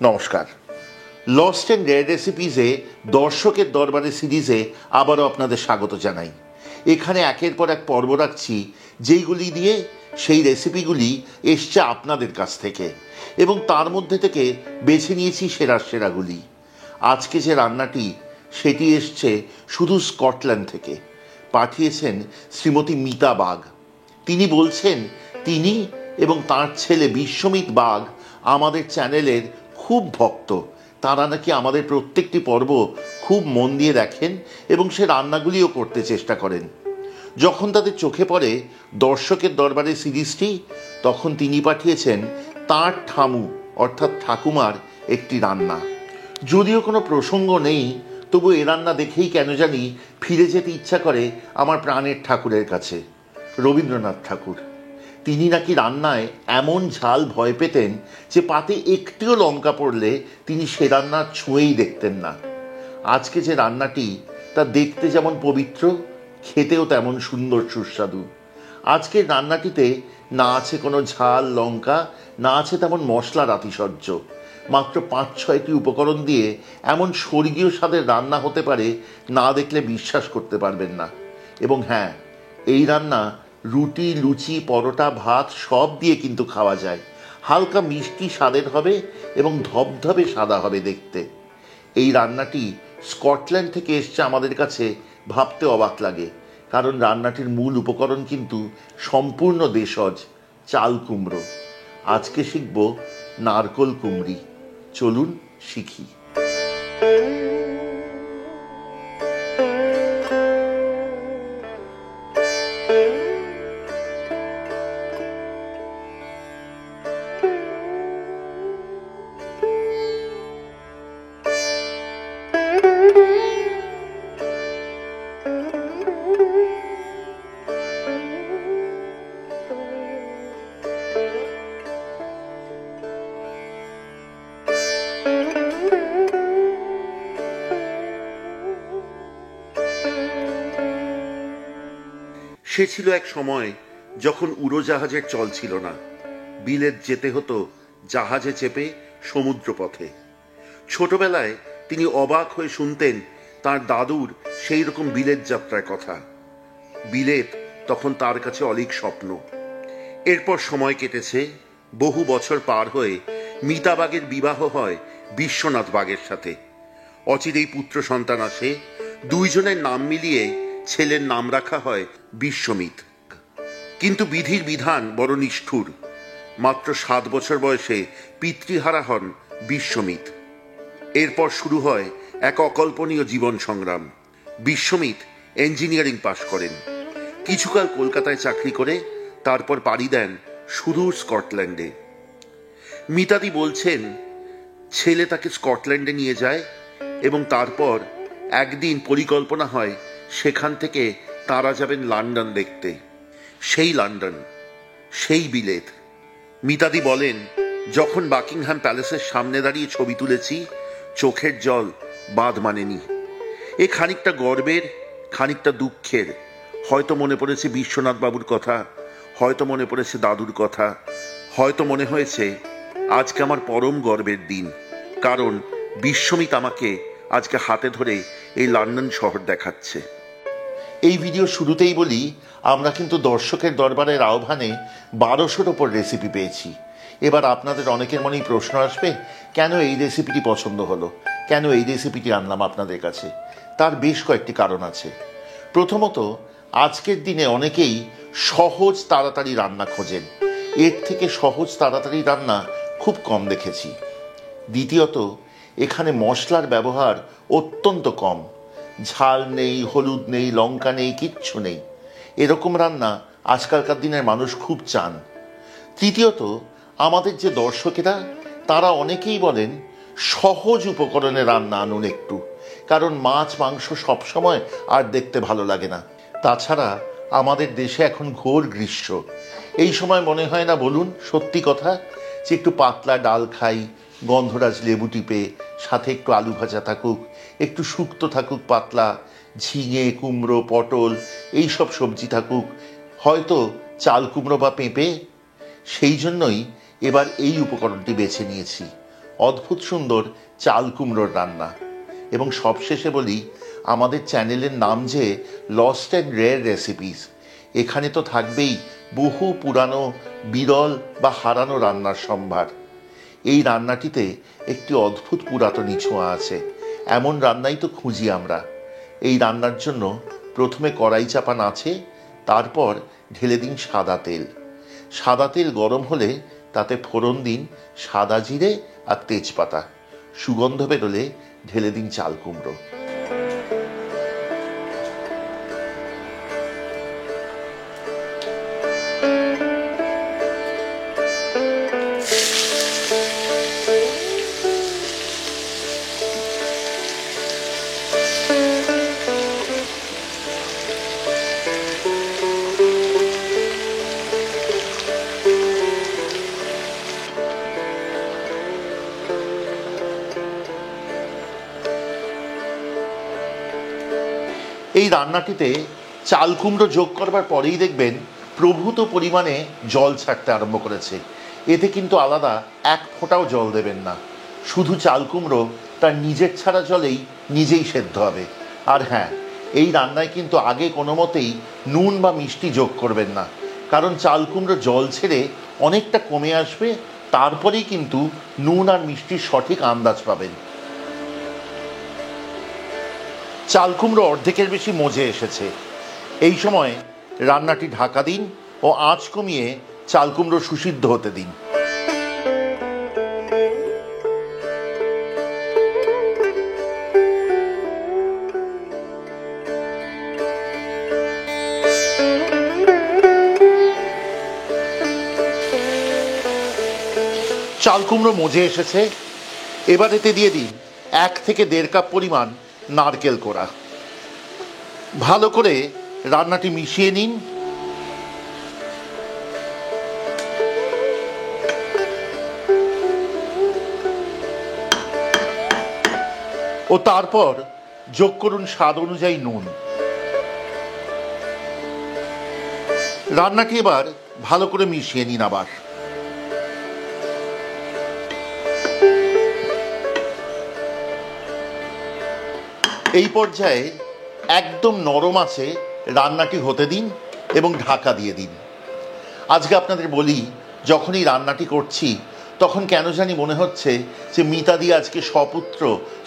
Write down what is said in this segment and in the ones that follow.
নমস্কার। Lost and rare রেসিপিসে দর্শকের দরবারে সিরিজে আবারও আপনাদের স্বাগত জানাই। এখানে একের পর এক পর্ব রাখছি যেইগুলি দিয়ে সেই রেসিপিগুলি এসছে আপনাদের কাছ থেকে, এবং তার মধ্যে থেকে বেছে নিয়েছি সেরাগুলি। আজকে যে রান্নাটি সেটি এসছে শুধু স্কটল্যান্ড থেকে, পাঠিয়েছেন শ্রীমতী মিতা বাগ। তিনি বলছেন তিনি এবং তার ছেলে বিশ্বমিত বাগ আমাদের চ্যানেলের খুব ভক্ত। তারা নাকি আমাদের প্রত্যেকটি পর্ব খুব মন দিয়ে দেখেন এবং সে রান্নাগুলিও করতে চেষ্টা করেন। যখন তাদের চোখে পড়ে দর্শকের দরবারে সিরিজটি, তখন তিনি পাঠিয়েছেন তাঁর ঠামু অর্থাৎ ঠাকুমার একটি রান্না। যদিও কোনো প্রসঙ্গ নেই, তবু এ রান্না দেখেই কেন জানি ফিরে যেতে ইচ্ছা করে আমার প্রাণের ঠাকুরের কাছে, রবীন্দ্রনাথ ঠাকুর। তিনি নাকি রান্নায় এমন ঝাল ভয় পেতেন যে পাতে একটিও লঙ্কা পড়লে তিনি সে রান্না ছুঁয়েই দেখতেন না। আজকে যে রান্নাটি তা দেখতে যেমন পবিত্র, খেতেও তেমন সুন্দর সুস্বাদু। আজকের রান্নাটিতে না আছে কোনো ঝাল লঙ্কা, না আছে তেমন মশলার আতিশয্য। মাত্র 5-6টি উপকরণ দিয়ে এমন স্বর্গীয় স্বাদের রান্না হতে পারে, না দেখলে বিশ্বাস করতে পারবেন না। এবং হ্যাঁ, এই রান্না রুটি, লুচি, পরোটা, ভাত সব দিয়ে কিন্তু খাওয়া যায়। হালকা মিষ্টি স্বাদের হবে এবং ধবধবে সাদা হবে দেখতে। এই রান্নাটি স্কটল্যান্ড থেকে এসছে আমাদের কাছে, ভাবতে অবাক লাগে, কারণ রান্নাটির মূল উপকরণ কিন্তু সম্পূর্ণ দেশজ, চাল কুমড়ো। আজকে শিখব নারকোল কুমড়ি। চলুন শিখি। সে ছিল এক সময় যখন উড়োজাহাজের চল ছিল না। বিলেত যেতে হতো জাহাজে চেপে সমুদ্রপথে। ছোটবেলায় তিনি অবাক হয়ে শুনতেন তার দাদুর সেই রকম বিলেত যাত্রার কথা। বিলেত তখন তার কাছে অলীক স্বপ্ন। এরপর সময় কেটেছে, বহু বছর পার হয়ে মিতা বাগের বিবাহ হয় বিশ্বনাথ বাগের সাথে। অচিরেই পুত্র সন্তান আসে। দুইজনের নাম মিলিয়ে ছেলের নাম রাখা হয় বিশ্বমিত। কিন্তু বিধির বিধান বড় নিষ্ঠুর। মাত্র 7 বছর বয়সে পিতৃহারা হন বিশ্বমিত। এরপর শুরু হয় এক অকল্পনীয় জীবন সংগ্রাম। বিশ্বমিত ইঞ্জিনিয়ারিং পাশ করেন। কিছুকাল কলকাতায় চাকরি করে তারপর পাড়ি দেন সুদূর স্কটল্যান্ডে। মিতাদি বলছেন ছেলে তাকে স্কটল্যান্ডে নিয়ে যায় এবং তারপর একদিন পরিকল্পনা হয় সেখান থেকে তারা যাবেন লন্ডন দেখতে। সেই লন্ডন, সেই বিলেত। মিতাদি বলেন, যখন বাকিংহাম প্যালেসের সামনে দাঁড়িয়ে ছবি তুলেছি, চোখের জল বাঁধ মানেনি। এ খানিকটা গর্বের, খানিকটা দুঃখের। হয়তো মনে পড়েছে বিশ্বনাথ বাবুর কথা, হয়তো মনে পড়েছে দাদুর কথা, হয়তো মনে হয়েছে আজকে আমার পরম গর্বের দিন, কারণ বিশ্বমিত আমাকে আজকে হাতে ধরে এই লন্ডন শহর দেখাচ্ছে। এই ভিডিও শুরুতেই বলি, আমরা কিন্তু দর্শকের দরবারের আহ্বানে 1200-র ওপর রেসিপি পেয়েছি। এবার আপনাদের অনেকের মনেই প্রশ্ন আসবে, কেন এই রেসিপিটি পছন্দ হলো, কেন এই রেসিপিটি আনলাম আপনাদের কাছে। তার বেশ কয়েকটি কারণ আছে। প্রথমত, আজকের দিনে অনেকেই সহজ তাড়াতাড়ি রান্না খোঁজেন। এর থেকে সহজ তাড়াতাড়ি রান্না খুব কম দেখেছি। দ্বিতীয়ত, এখানে মশলার ব্যবহার অত্যন্ত কম। ঝাল নেই, হলুদ নেই, লঙ্কা নেই, কিচ্ছু নেই। এরকম রান্না আজকালকার দিনের মানুষ খুব চান। তৃতীয়ত, আমাদের যে দর্শকেরা তারা অনেকেই বলেন সহজ উপকরণে রান্না আনুন একটু, কারণ মাছ মাংস সবসময় আর দেখতে ভালো লাগে না। তাছাড়া আমাদের দেশে এখন ঘোর গ্রীষ্ম। এই সময় মনে হয় না বলুন সত্যি কথা, যে একটু পাতলা ডাল খাই, গন্ধরাজ লেবু টিপে, সাথে একটু আলু ভাজা থাকুক, একটু শুক্তো থাকুক পাতলা, ঝিঙে, কুমড়ো, পটল এইসব সবজি থাকুক, হয়তো চাল কুমড়ো বা পেঁপে। সেই জন্যই এবার এই উপকরণটি বেছে নিয়েছি। অদ্ভুত সুন্দর চাল কুমড়োর রান্না। এবং সবশেষে বলি, আমাদের চ্যানেলের নাম যে লস্ট অ্যান্ড রেয়ার রেসিপিস, এখানে তো থাকবেই বহু পুরানো, বিরল বা হারানো রান্নার সম্ভার। এই রান্নাটিতে একটি অদ্ভুত পুরাতনী ছোঁয়া আছে, এমন রান্নাই তো খুঁজি আমরা। এই রান্নার জন্য প্রথমে কড়াই চাপান আছে, তারপর ঢেলে দিন সাদা তেল। সাদা তেল গরম হলে তাতে ফোড়ন দিন সাদা জিরে আর তেজপাতা। সুগন্ধ বেরোলে ঢেলে দিন চাল কুমড়ো। এই রান্নাটিতে চাল কুমড়ো যোগ করবার পরেই দেখবেন প্রভূত পরিমাণে জল ছাড়তে আরম্ভ করেছে। এতে কিন্তু আলাদা এক ফোঁটাও জল দেবেন না, শুধু চাল কুমড়ো তার নিজের ছাড়া জলেই নিজেই সেদ্ধ হবে। আর হ্যাঁ, এই রান্নায় কিন্তু আগে কোনো মতেই নুন বা মিষ্টি যোগ করবেন না, কারণ চাল কুমড়ো জল ছেড়ে অনেকটা কমে আসবে, তারপরেই কিন্তু নুন আর মিষ্টির সঠিক আন্দাজ পাবেন। চাল কুমড়ো অর্ধেকের বেশি মজে এসেছে। এই সময় রান্নাটি ঢাকা দিন ও আঁচ কমিয়ে চাল কুমড়ো সুসিদ্ধ হতে দিন। চাল কুমড়ো মজে এসেছে, এবার এতে দিয়ে দিন 1 থেকে 1.5 কাপ পরিমাণ নারকেল কোড়া। ভালো করে রান্নাটি মিশিয়ে নিন। ও তারপর যোগ করুন স্বাদ অনুযায়ী নুন। রান্নাটি এবার ভালো করে মিশিয়ে নিন আবার। এই পর্যায়ে একদম নরম আছে রান্নাটি হতে দিন এবং ঢাকা দিয়ে দিন। আজকে আপনাদের বলি, যখনই রান্নাটি করছি তখন কেন জানি মনে হচ্ছে যে মিতাদি আজকে সপুত্র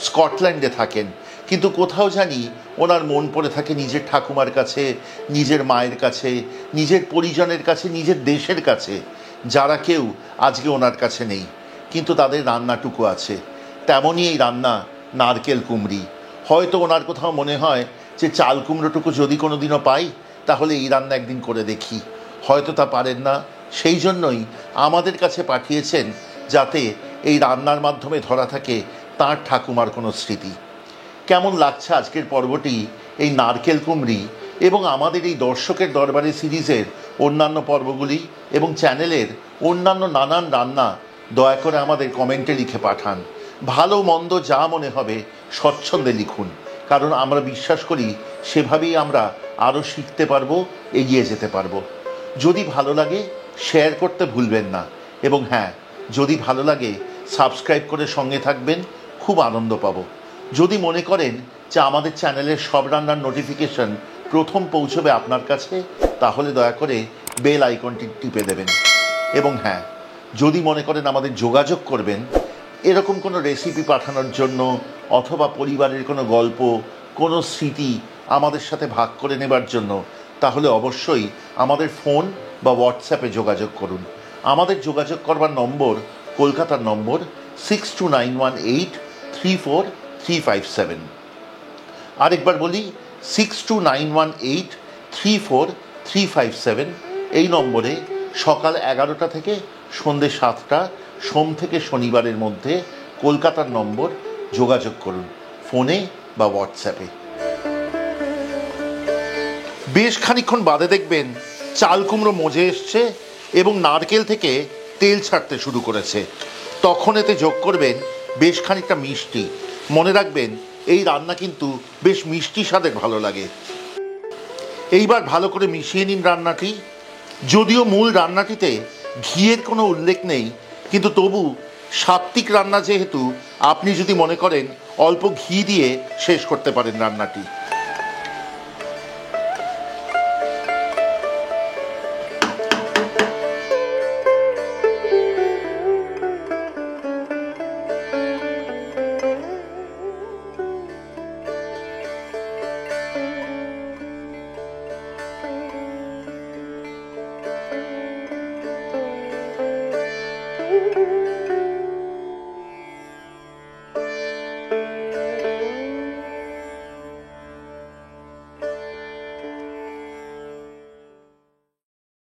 স্কটল্যান্ডে থাকেন, কিন্তু কোথাও জানি ওনার মন পড়ে থাকে নিজের ঠাকুমার কাছে, নিজের মায়ের কাছে, নিজের পরিজনের কাছে, নিজের দেশের কাছে, যারা কেউ আজকে ওনার কাছে নেই, কিন্তু তাদের রান্নাটুকু আছে। তেমনই এই রান্না নারকেল কুমড়ি। হয়তো ওনার কোথাও মনে হয় যে চাল কুমড়োটুকু যদি কোনো দিনও পাই তাহলে এই রান্না একদিন করে দেখি। হয়তো তা পারেন না, সেই জন্যই আমাদের কাছে পাঠিয়েছেন, যাতে এই রান্নার মাধ্যমে ধরা থাকে তাঁর ঠাকুমার কোনো স্মৃতি। কেমন লাগছে আজকের পর্বটি, এই নারকেল কুমড়ি এবং আমাদের এই দর্শকের দরবারে সিরিজের অন্যান্য পর্বগুলি এবং চ্যানেলের অন্যান্য নানান রান্না দয়া করে আমাদের কমেন্টে লিখে পাঠান। ভালো মন্দ যা মনে হবে স্বচ্ছন্দে লিখুন, কারণ আমরা বিশ্বাস করি সেভাবেই আমরা আরও শিখতে পারবো, এগিয়ে যেতে পারবো। যদি ভালো লাগে শেয়ার করতে ভুলবেন না, এবং হ্যাঁ, যদি ভালো লাগে সাবস্ক্রাইব করে সঙ্গে থাকবেন, খুব আনন্দ পাবো। যদি মনে করেন যে আমাদের চ্যানেলের সব রান্নার নোটিফিকেশন প্রথম পৌঁছবে আপনার কাছে, তাহলে দয়া করে বেল আইকনটি টিপে দেবেন। এবং হ্যাঁ, যদি মনে করেন আমাদের যোগাযোগ করবেন এরকম কোনো রেসিপি পাঠানোর জন্য, অথবা পরিবারের কোনো গল্প, কোনো স্মৃতি আমাদের সাথে ভাগ করে নেবার জন্য, তাহলে অবশ্যই আমাদের ফোন বা হোয়াটসঅ্যাপে যোগাযোগ করুন। আমাদের যোগাযোগ করবার নম্বর কলকাতার নম্বর 6291834357। আরেকবার বলি, 6291834357। এই নম্বরে সকাল 11টা থেকে সন্ধ্যে 7টা, সোম থেকে শনিবারের মধ্যে কলকাতার নম্বর, যোগাযোগ করুন ফোনে বা হোয়াটসঅ্যাপে। বেশ খানিকক্ষণ বাদে দেখবেন চাল কুমড়ো মজে এসছে এবং নারকেল থেকে তেল ছাড়তে শুরু করেছে। তখন এতে যোগ করবেন বেশ খানিকটা মিষ্টি। মনে রাখবেন এই রান্না কিন্তু বেশ মিষ্টি স্বাদের ভালো লাগে। এইবার ভালো করে মিশিয়ে নিন রান্নাটি। যদিও মূল রান্নাটিতে ঘিয়ের কোনো উল্লেখ নেই, কিন্তু তবু সাত্ত্বিক রান্না যেহেতু, আপনি যদি মনে করেন অল্প ঘি দিয়ে শেষ করতে পারেন রান্নাটি।